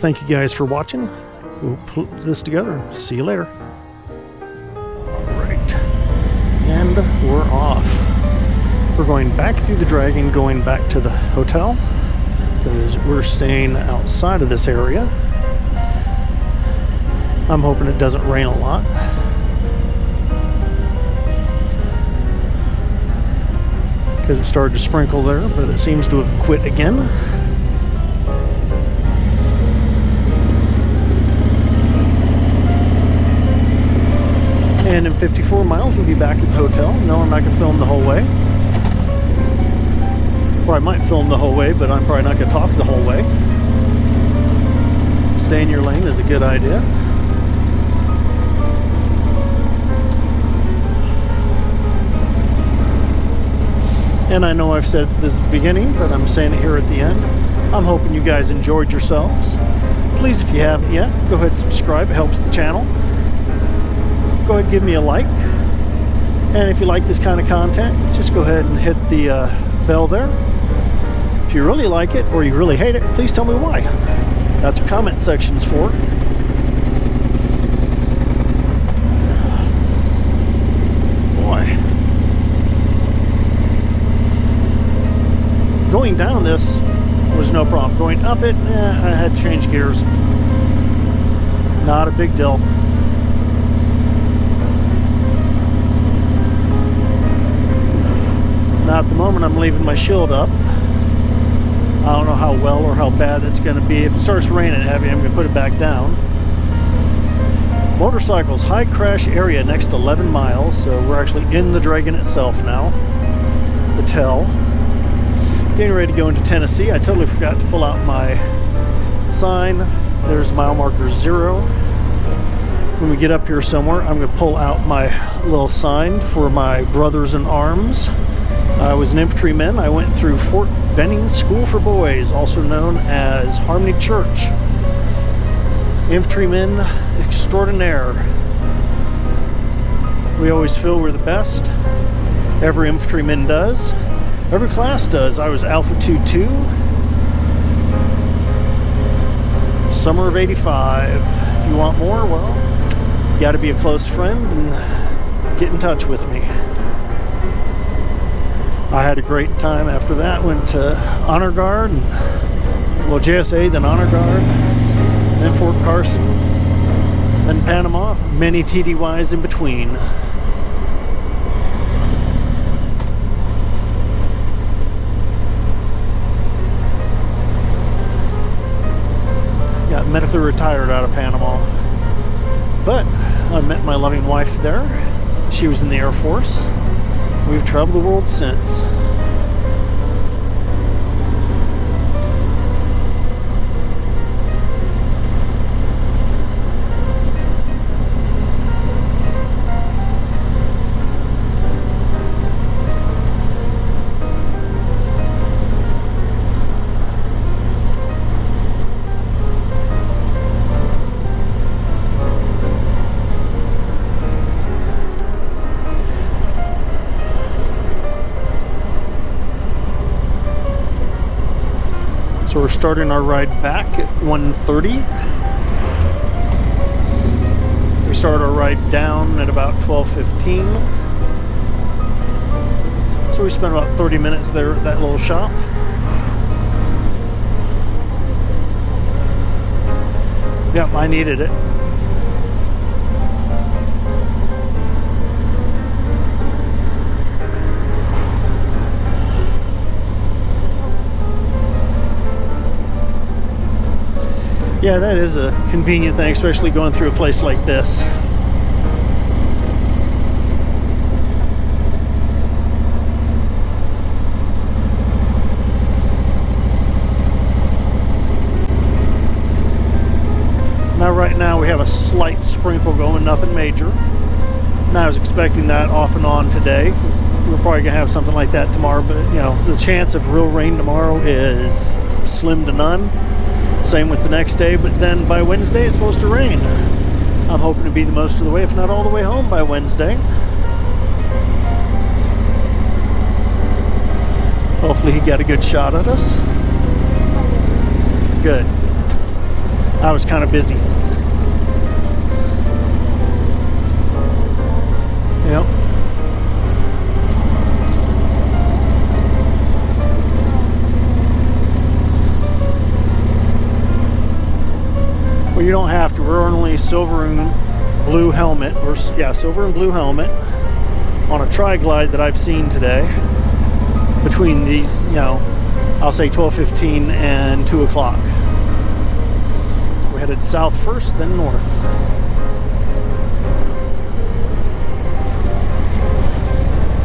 thank you guys for watching. We'll put this together. See you later. Alright. And we're off. We're going back through the Dragon, going back to the hotel, because we're staying outside of this area. I'm hoping it doesn't rain a lot. Because it started to sprinkle there, but it seems to have quit again. And in 54 miles, we'll be back at the hotel. No, I'm not going to film the whole way. Or I might film the whole way, but I'm probably not going to talk the whole way. Stay in your lane is a good idea. And I know I've said this at the beginning, but I'm saying it here at the end. I'm hoping you guys enjoyed yourselves. Please, if you haven't yet, go ahead and subscribe. It helps the channel. Go ahead and give me a like. And if you like this kind of content, just go ahead and hit the bell there. If you really like it or you really hate it, please tell me why. That's what comment section's for. Going down this was no problem. Going up it, I had to change gears. Not a big deal. Now at the moment I'm leaving my shield up. I don't know how well or how bad it's going to be. If it starts raining heavy, I'm going to put it back down. Motorcycles, high crash area next 11 miles. So we're actually in the Dragon itself now. The Tell. Getting ready to go into Tennessee. I totally forgot to pull out my sign. There's mile marker 0. When we get up here somewhere, I'm going to pull out my little sign for my brothers in arms. I was an infantryman. I went through Fort Benning School for Boys, also known as Harmony Church. Infantryman extraordinaire. We always feel we're the best. Every infantryman does. Every class does. I was Alpha 2-2. Summer of 85. If you want more, well, you got to be a close friend and get in touch with me. I had a great time after that. Went to Honor Guard, well, JSA, then Honor Guard, then Fort Carson, then Panama. Many TDYs in between. Got medically retired out of Panama. But I met my loving wife there. She was in the Air Force. We've traveled the world since. So we're starting our ride back at 1:30. We start our ride down at about 12:15. So we spent about 30 minutes there at that little shop. Yep, I needed it. Yeah, that is a convenient thing, especially going through a place like this. Now right now we have a slight sprinkle going, nothing major. And I was expecting that off and on today. We're probably gonna have something like that tomorrow, but you know, the chance of real rain tomorrow is slim to none. Same with the next day, but then by Wednesday it's supposed to rain. I'm hoping to be the most of the way, if not all the way home by Wednesday. Hopefully he got a good shot at us. Good. I was kind of busy. Yep. Well, you don't have to. We're only silver and blue helmet. Silver and blue helmet on a tri-glide that I've seen today. Between these, I'll say 12:15 and 2 o'clock. We're headed south first, then north.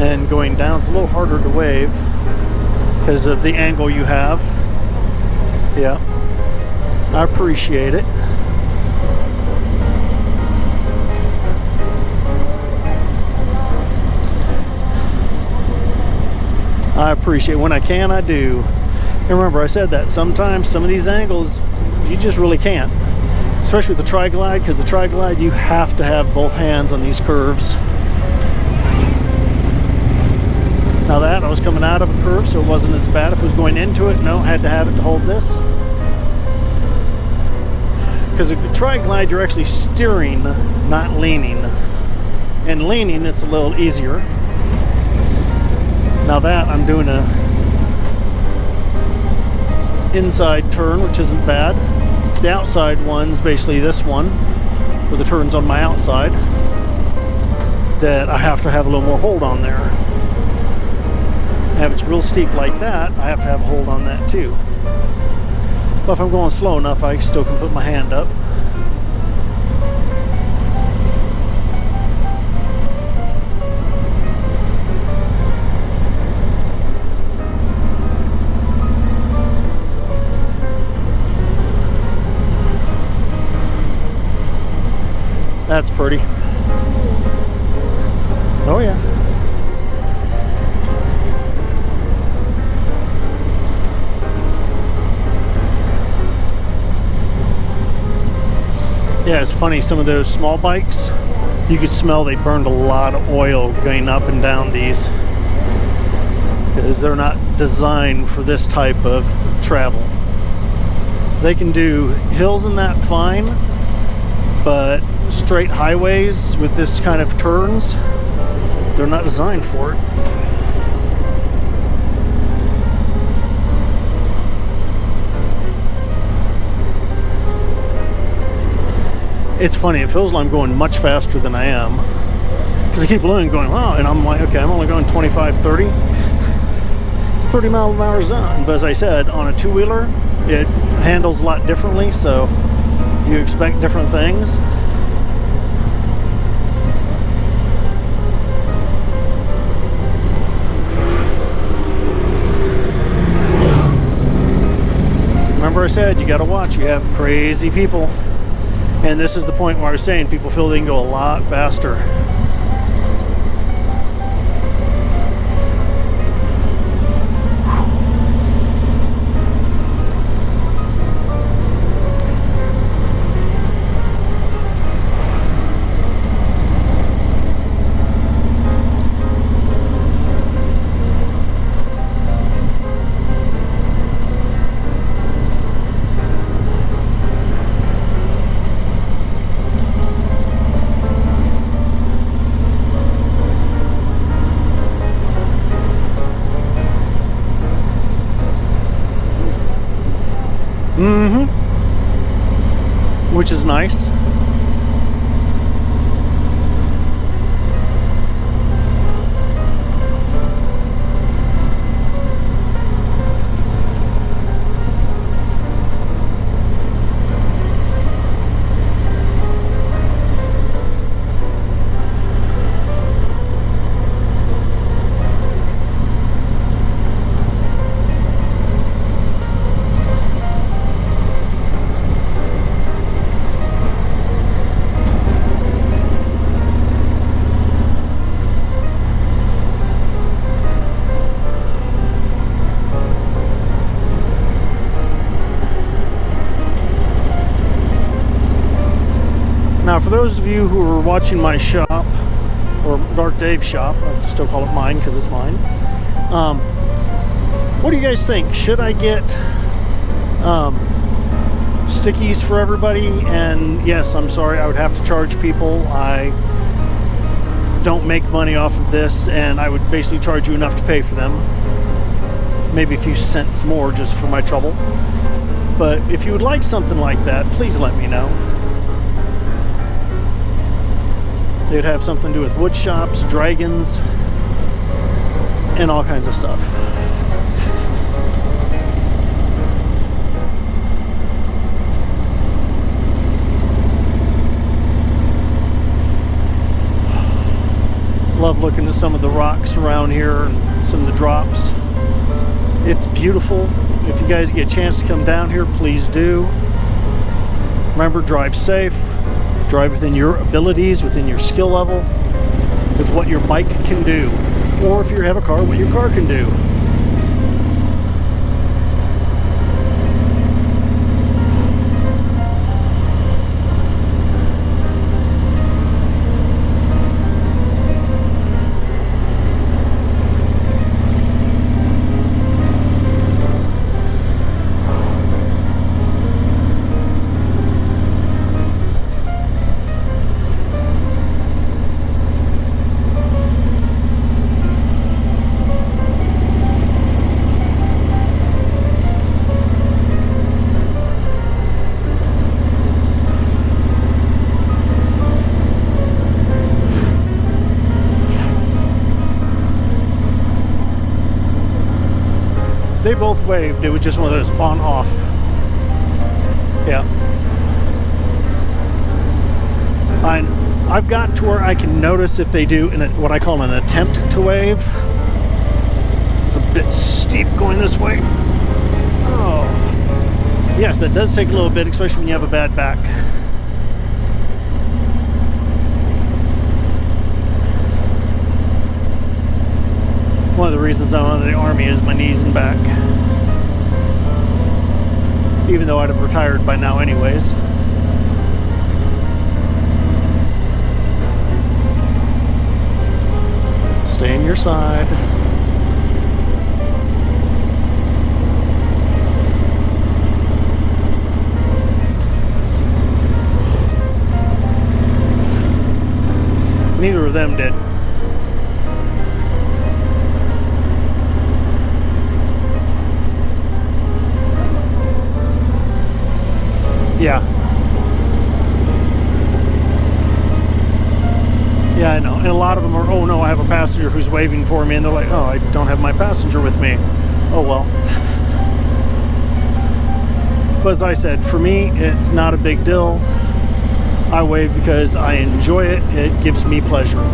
And going down, it's a little harder to wave because of the angle you have. Yeah, I appreciate it. I appreciate it. When I can, I do. And remember, I said that sometimes some of these angles you just really can't, especially with the tri-glide, because the tri-glide you have to have both hands on these curves. Now that I was coming out of a curve, so it wasn't as bad. If it was going into it, no, I had to have it to hold this. Because the tri-glide, you're actually steering, not leaning. And leaning, it's a little easier. Now that I'm doing a inside turn, which isn't bad. It's the outside one's basically this one, where the turn's on my outside, that I have to have a little more hold on there. And if it's real steep like that, I have to have a hold on that too. But if I'm going slow enough, I still can put my hand up. That's pretty. Oh yeah. Yeah, it's funny, some of those small bikes, you could smell they burned a lot of oil going up and down these, because they're not designed for this type of travel. They can do hills and that fine, but straight highways with this kind of turns, they're not designed for it. It's funny, it feels like I'm going much faster than I am, because I keep looking going, wow, and I'm like, okay, I'm only going 25, 30. It's a 30 mile an hour zone, but as I said, on a two-wheeler, it handles a lot differently, so you expect different things. Remember I said, you gotta watch, you have crazy people. And this is the point where I was saying people feel they can go a lot faster. Which is nice. Now, for those of you who are watching my shop, or Dark Dave's shop, I still call it mine because it's mine. What do you guys think? Should I get stickies for everybody, and yes, I'm sorry, I would have to charge people. I don't make money off of this, and I would basically charge you enough to pay for them. Maybe a few cents more just for my trouble. But if you would like something like that, please let me know. They would have something to do with wood shops, dragons, and all kinds of stuff. Love looking at some of the rocks around here and some of the drops. It's beautiful. If you guys get a chance to come down here, please do. Remember, drive safe. Drive within your abilities, within your skill level, with what your bike can do. Or if you have a car, what your car can do. They both waved. It was just one of those on-off. Yeah. I've gotten to where I can notice if they do what I call an attempt to wave. It's a bit steep going this way. Oh. Yes, that does take a little bit, especially when you have a bad back. One of the reasons I'm in the Army is my knees and back. Even though I'd have retired by now anyways. Stay on your side. Neither of them did. Yeah. Yeah, I know. And a lot of them are, oh no, I have a passenger who's waving for me, and they're like, oh, I don't have my passenger with me. Oh well. But as I said, for me, it's not a big deal. I wave because I enjoy it. It gives me pleasure.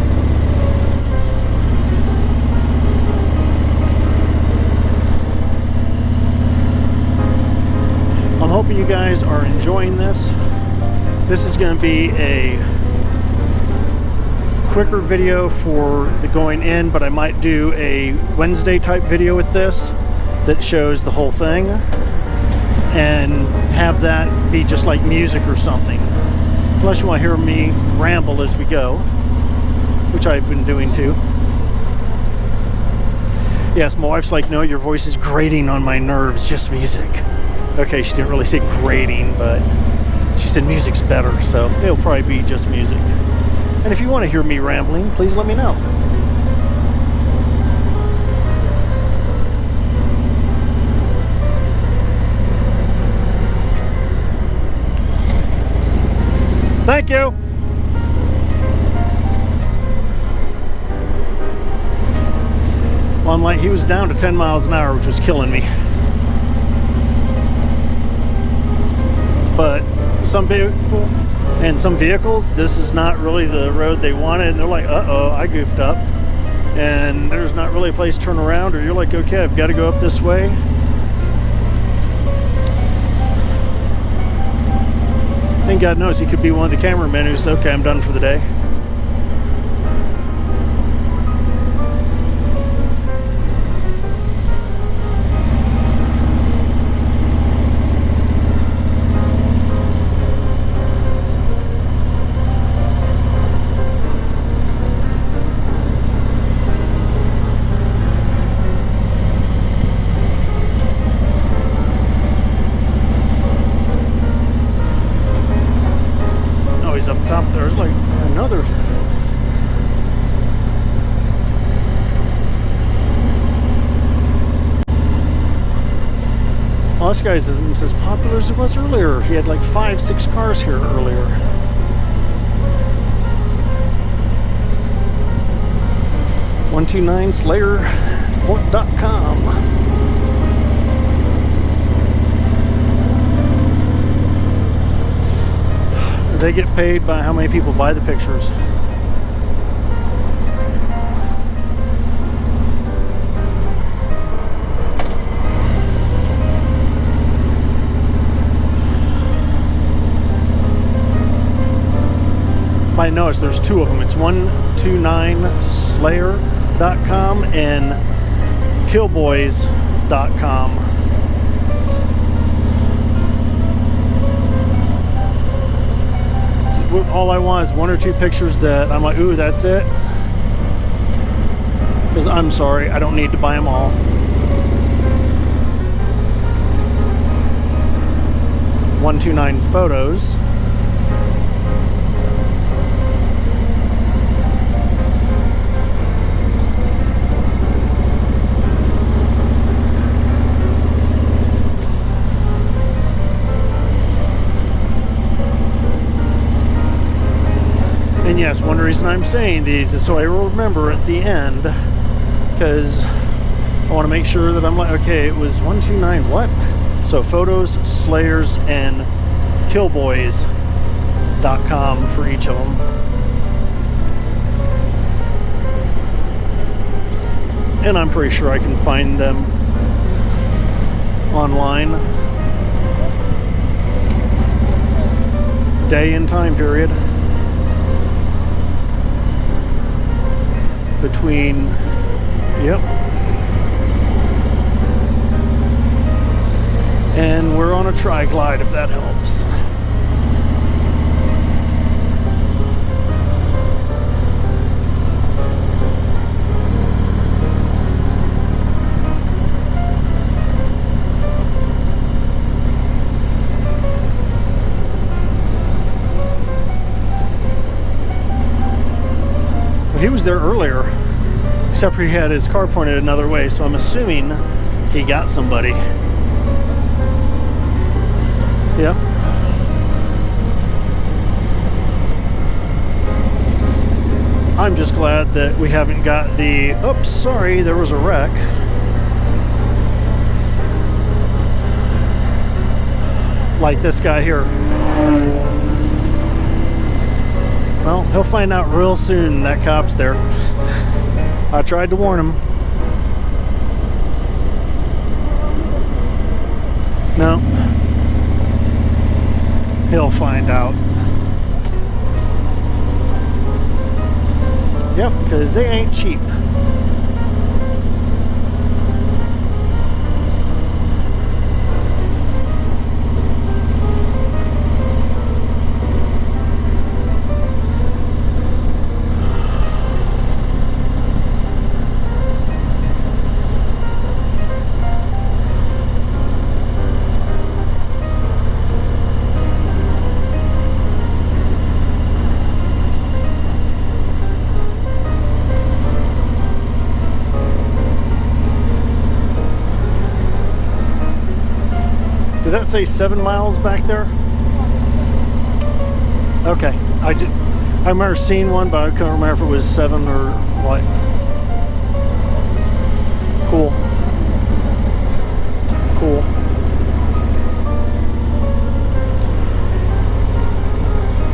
I'm hoping you guys are enjoying this. This is going to be a quicker video for the going in, but I might do a Wednesday type video with this that shows the whole thing and have that be just like music or something. Unless you want to hear me ramble as we go, which I've been doing too. Yes, my wife's like, no, your voice is grating on my nerves, just music. Okay, she didn't really say grating, but she said music's better, so it'll probably be just music. And if you want to hear me rambling, please let me know. Thank you. Well, I'm like, he was down to 10 miles an hour, which was killing me. But some people and some vehicles, this is not really the road they wanted, and they're like, uh-oh, I goofed up, and there's not really a place to turn around, or you're like, okay, I've got to go up this way. And God knows, he could be one of the cameramen who says, okay, I'm done for the day. Well, this guy isn't as popular as he was earlier. He had like 5-6 cars here earlier. $129slayer.com. They get paid by how many people buy the pictures. I noticed there's two of them. It's 129slayer.com and killboys.com. So all I want is 1 or 2 pictures that I'm like, ooh, that's it. Because I'm sorry, I don't need to buy them all. $129photos. And yes, one reason I'm saying these is so I will remember at the end, because I want to make sure that I'm like, okay, it was 129 what? So photos, slayers, and killboys.com for each of them. And I'm pretty sure I can find them online. Day and time period. Between, yep. And we're on a tri-glide if that helps. He was there earlier, except for he had his car pointed another way, so I'm assuming he got somebody. Yep. I'm just glad that we haven't got the, oops, sorry, there was a wreck. Like this guy here. Well, he'll find out real soon that cop's there. I tried to warn him. No. He'll find out. Yep, because they ain't cheap. Did that say 7 miles back there? Okay, I remember seeing one, but I couldn't remember if it was 7 or what. Cool. Cool.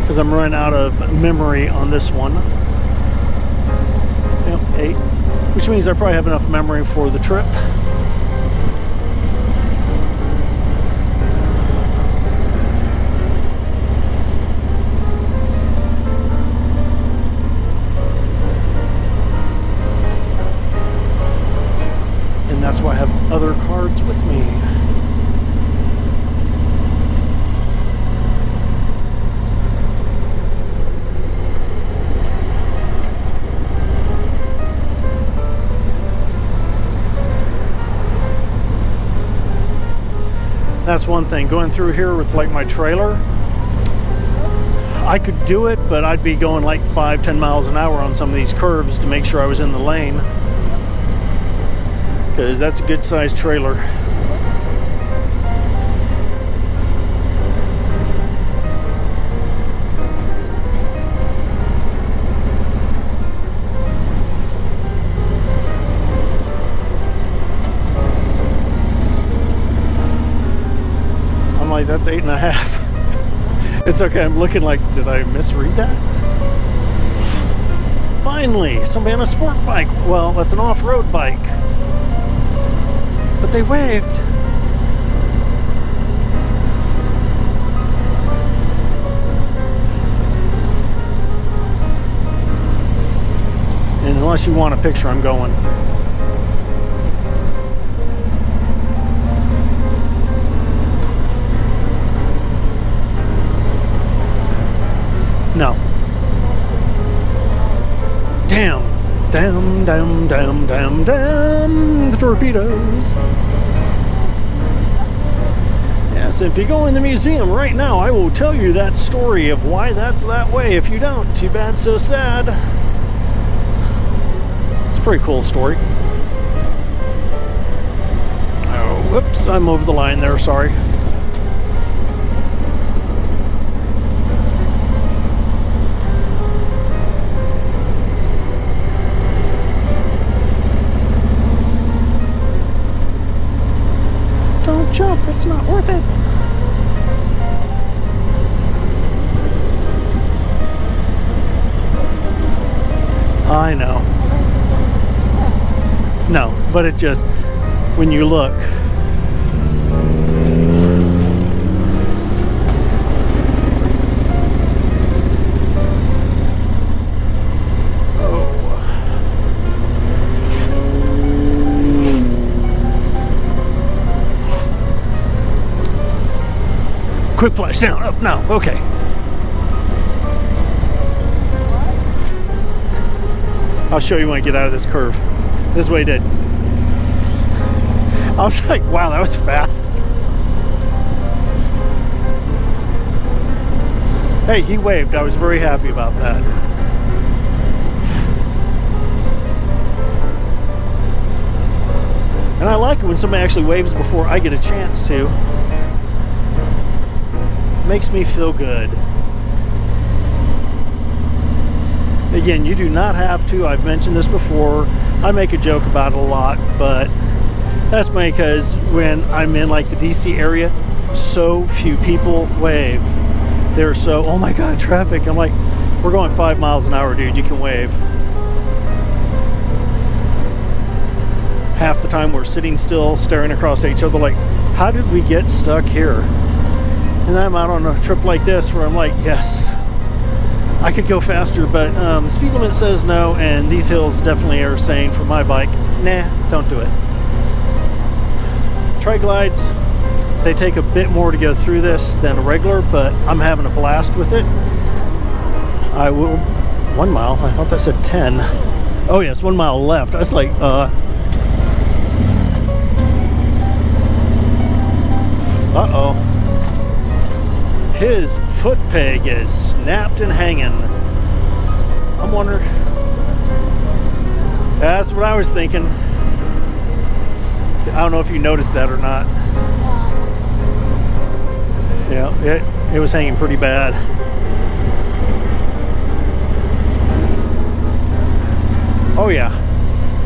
Because I'm running out of memory on this one. Yep, 8. Which means I probably have enough memory for the trip. That's why I have other cards with me. That's one thing. Going through here with like my trailer, I could do it, but I'd be going like 5-10 miles an hour on some of these curves to make sure I was in the lane. Because that's a good sized trailer. like, that's 8.5. It's okay, I'm looking like, did I misread that? Finally, somebody on a sport bike. Well, that's an off-road bike. But they waved. And unless you want a picture, I'm going. No. Damn. Damn, damn, damn, damn, damn, the torpedoes. Yes, if you go in the museum right now, I will tell you that story of why that's that way. If you don't, too bad, so sad. It's a pretty cool story. Oh, whoops, I'm over the line there, sorry. Jump, it's not worth it. I know. No, but it just, when you look. Quick flash down, up now, okay. I'll show you when I get out of this curve. This is what he did. I was like, wow, that was fast. Hey, he waved. I was very happy about that. And I like it when somebody actually waves before I get a chance to. Makes me feel good. Again, you do not have to. I've mentioned this before. I make a joke about it a lot, but that's mainly because when I'm in like the DC area, so few people wave. They're so, oh my God, traffic. I'm like, we're going 5 miles an hour, dude. You can wave. Half the time we're sitting still, staring across at each other like, how did we get stuck here? And I'm out on a trip like this where I'm like, yes, I could go faster, but speed limit says no, and these hills definitely are saying for my bike, nah, don't do it. Tri-glides, they take a bit more to go through this than a regular, but I'm having a blast with it. I will, 1 mile, I thought that said 10. Oh yes, 1 mile left. I was like, uh-oh. His foot peg is snapped and hanging. I'm wondering. That's what I was thinking. I don't know if you noticed that or not. Yeah, it was hanging pretty bad. Oh yeah.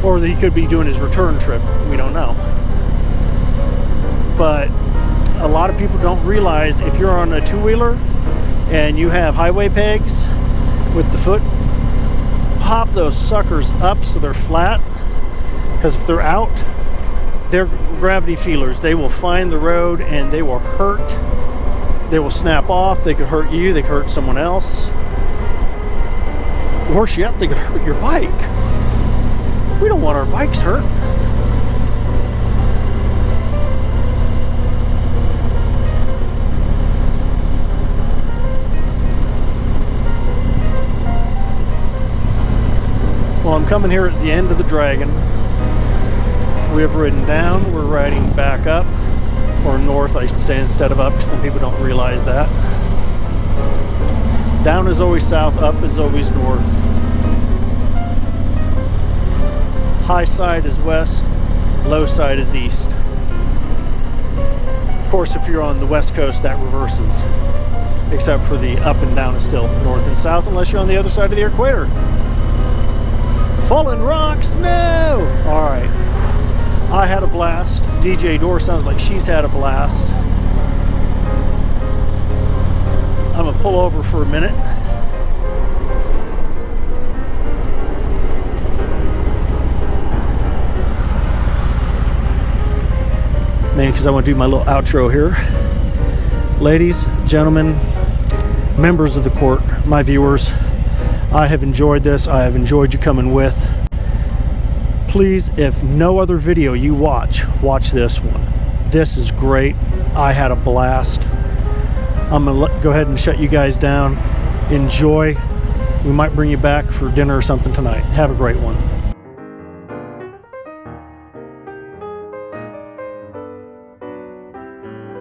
Or he could be doing his return trip. We don't know. But a lot of people don't realize if you're on a two-wheeler and you have highway pegs with the foot, pop those suckers up so they're flat, because if they're out, they're gravity feelers. They will find the road and they will hurt. They will snap off. They could hurt you. They could hurt someone else. Worse yet, they could hurt your bike. We don't want our bikes hurt. Well, I'm coming here at the end of the Dragon. We have ridden down, we're riding back up, or north I should say instead of up, because some people don't realize that. Down is always south, up is always north. High side is west, low side is east. Of course, if you're on the west coast, that reverses. Except for the up and down is still north and south, unless you're on the other side of the equator. Fallen rocks, no! Alright. I had a blast. DJ Door sounds like she's had a blast. pull over for a minute. Man, because I want to do my little outro here. Ladies, gentlemen, members of the court, my viewers, I have enjoyed this. I have enjoyed you coming with. Please, if no other video you watch this one. This is great. I had a blast. I'm gonna go ahead and shut you guys down. Enjoy. We might bring you back for dinner or something tonight. Have a great one.